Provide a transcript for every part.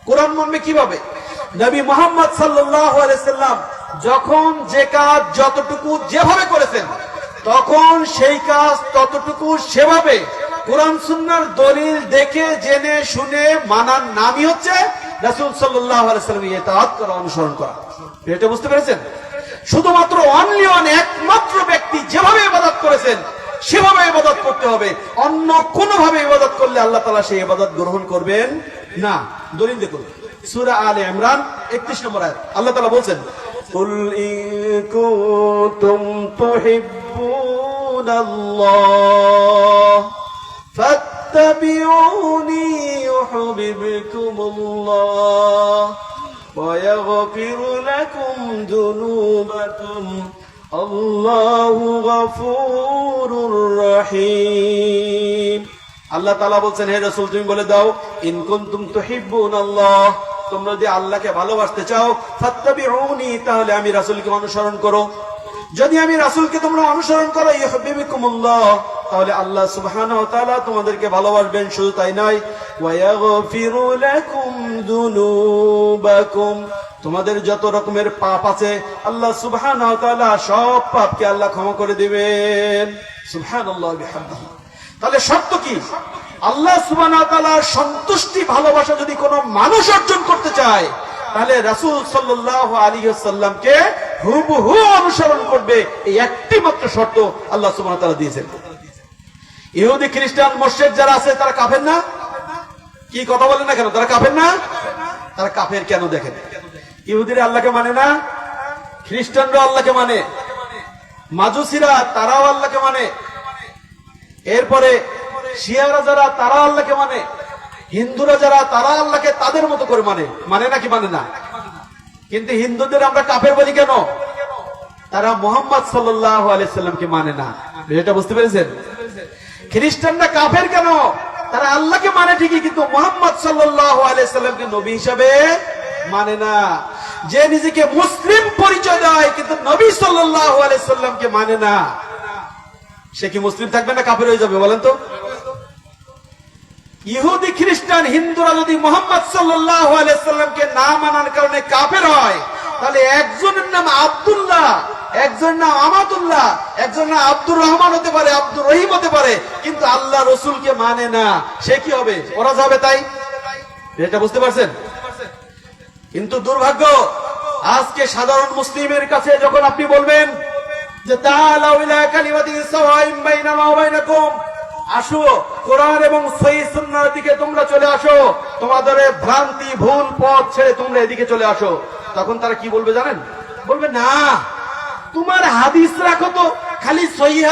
কোরআন মানবে কিভাবে? নবী মুহাম্মদ সাল্লাল্লাহু আলাইহি সাল্লাম যখন যে কাজ যতটুকু যেভাবে করেছেন, তখন সেই কাজ ততটুকু সেভাবে কোরআন সুন্নাহর দলিল দেখে জেনে শুনে মানার নামই হচ্ছে রাসূল সাল্লাল্লাহু আলাইহি সাল্লামের ইতাআত করা, অনুসরণ করা। এটা বুঝতে পেরেছেন? শুধুমাত্র অনলি ওয়ান, একমাত্র ব্যক্তি যেভাবে ইবাদত করেছেন সেভাবে ইবাদত করতে হবে। অন্য কোন ভাবে ইবাদত করলে আল্লাহ তাআলা সেই ইবাদত গ্রহণ করবেন না। দলিল দেখুন, সূরা আলে ইমরান 31 নম্বর আয়াত। আল্লাহ তাআলা বলেন, কুল ইন কুনতুম তুহিব্বুনাল্লাহ ফাত্তাবিউনি ইউহিব্বুকুমুল্লাহ ওয়া ইয়াগফির লাকুম যুনুবাকুম আল্লাহু গফুরুর রহিম। আল্লাহ তাআলা বলেন, হে রাসূল তুমি বলে দাও, ইন কুনতুম তুহিব্বুনাল্লাহ, তোমরা যদি আল্লাহকে ভালোবাসতে চাও, ফাত্তাবিউনি, তাহলে আমি রাসূলকে অনুসরণ করো। যদি আমি রাসূলকে তোমরা অনুসরণ করো, ইউহিব্বুকুমুল্লাহ, তাহলে আল্লাহ সুবহানাহু ওয়া তাআলা তোমাদেরকে ভালোবাসবেন। শুধু তাই নয়, ওয়া ইয়াগফিরু লাকুম যুনুবাকুম, তোমাদের যত রকমের পাপ আছে আল্লাহ সুবহানাহু ওয়া তাআলা সব পাপকে আল্লাহ ক্ষমা করে দিবেন। সুবহানাল্লাহ বিহামদিহি। তাহলে শর্ত কি? আল্লাহ সুবহানাহু ওয়া তাআলার সন্তুষ্টি, ভালোবাসা যদি কোনো মানুষ অর্জন করতে চায়, তাহলে রাসূল সাল্লাল্লাহু আলাইহি ওয়াসাল্লামকে হুবহু অনুসরণ করবে। এই একটি মাত্র শর্ত আল্লাহ সুবহানাহু ওয়া তাআলা দিয়েছেন। ইহুদি খ্রিস্টান মুশরিক যারা আছে তারা কাফের না? কি কথা বলেন না কেন? তারা কাফের না? তারা কাফের কেন দেখেন? ইহুদিরা আল্লাহকে মানে না, খ্রিস্টানরা আল্লাহকে মানে, মাজুসিরা তারাও আল্লাহকে মানে, এরপরে শিয়ারা যারা তারা আল্লাহকে মানে, হিন্দুরা যারা তারা আল্লাহকে তাদের মতো করে মানে। মানে নাকি মানে না? কিন্তু হিন্দুদের আমরা কাফের বলি কেন? তারা মুহাম্মদ সাল্লাল্লাহু আলাইহি সাল্লামকে মানে না। এটা বুঝতে পেরেছেন? খ্রিস্টানরা কাফের কেন? তারা আল্লাহকে মানে ঠিকই, কিন্তু মুহাম্মদ সাল্লাল্লাহু আলাইহি সাল্লামকে নবী হিসেবে মানে না। যে নিজেকে মুসলিম পরিচয় দেয় কিন্তু নবী সাল্লাল্লাহু আলাইহি সাল্লামকে মানে না, সে কি মুসলিম থাকবে না কাফের হয়ে যাবে? বলেন তো। ইহুদি খ্রিস্টান হিন্দুরা যদি মুহাম্মদ সাল্লাল্লাহু আলাইহি সাল্লামকে না মানার কারণে কাফের হয়, তাহলে একজনের নাম আব্দুল্লাহ, একজনের নাম আমাতুল্লাহ, একজনের নাম আব্দুর রহমান হতে পারে, আব্দুর রহিম হতে পারে, কিন্তু আল্লাহ রসুলকে মানে না, সে কি হবে? ওরা যাবে। তাই এটা বুঝতে পারছেন? কিন্তু দুর্ভাগ্য, আজকে সাধারণ মুসলিমের কাছে যখন আপনি বলবেন যে তাআলাউ ইলা কালিমাতিন সাওয়াইন বাইনানা ওয়া বাইনাকুম, আসো কোরআন এবং সহিহ সুন্নাহর দিকে তোমরা চলে আসো, তোমাদের ভ্রান্তি ভুল পথ ছেড়ে তোমরা এদিকে চলে আসো, তখন তারা কি বলবে জানেন? বলবে না, তোমার হাদিস রাখো তো, খালি সহিহ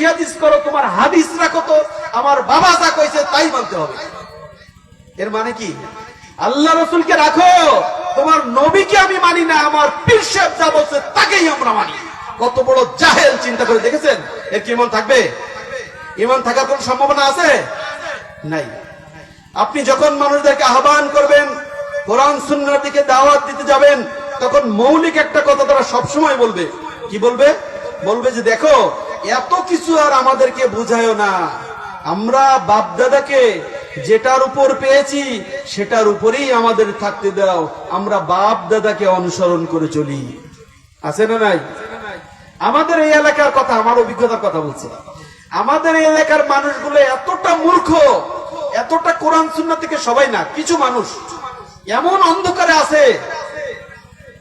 হাদিস করো, তোমার হাদিস রাখো তো, আমার বাবা যা কইছে তাই মানতে হবে। এর মানে কি? আল্লাহ রাসূলকে রাখো, তোমার নবীকে আমি মানি না, আমার পীর সাহেব যা বলছে তাকেই আমরা মানি। কত বড় জাহেল! চিন্তা করে দেখেছেন? এর কি ইমান থাকবে? ইমান থাকার কোন সম্ভাবনা আছে? নাই। আপনি যখন মানুষদেরকে আহ্বান করবেন, কোরআন সুন্নাহর দিকে দাওয়াত দিতে যাবেন, তখন মৌলিক একটা কথা তারা সবসময় বলবে। কি বলবে? বলবে যে দেখো, এত কিছু আর আমাদেরকে বুঝায়ও না, আমরা বাপ দাদাকে যেটার উপর পেয়েছি সেটার উপরেই আমাদের থাকতে দাও, আমরা বাপ দাদাকে অনুসরণ করে চলি। আছে না নাই? আমাদের এই এলাকার কথা, আমার অভিজ্ঞতার কথা বলছি, আমাদের এই এলাকার মানুষগুলো এতটা মূর্খ, এতটা কোরআন সুন্নাহ থেকে সবাই না, কিছু মানুষ এমন অন্ধকারে আছে,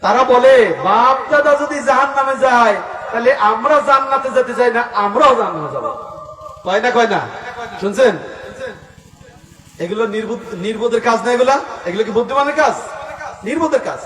তারা বলে বাপ দাদা যদি জাহান্নামে যায় তাহলে আমরা জান্নাতে যেতে চাই না, আমরাও জান্নাতে যাব। কয় না? কয় না? শুনছেন? এগুলো নির্বোধের কাজ না, এগুলো কি বুদ্ধিমানের কাজ? নির্বোধের কাজ।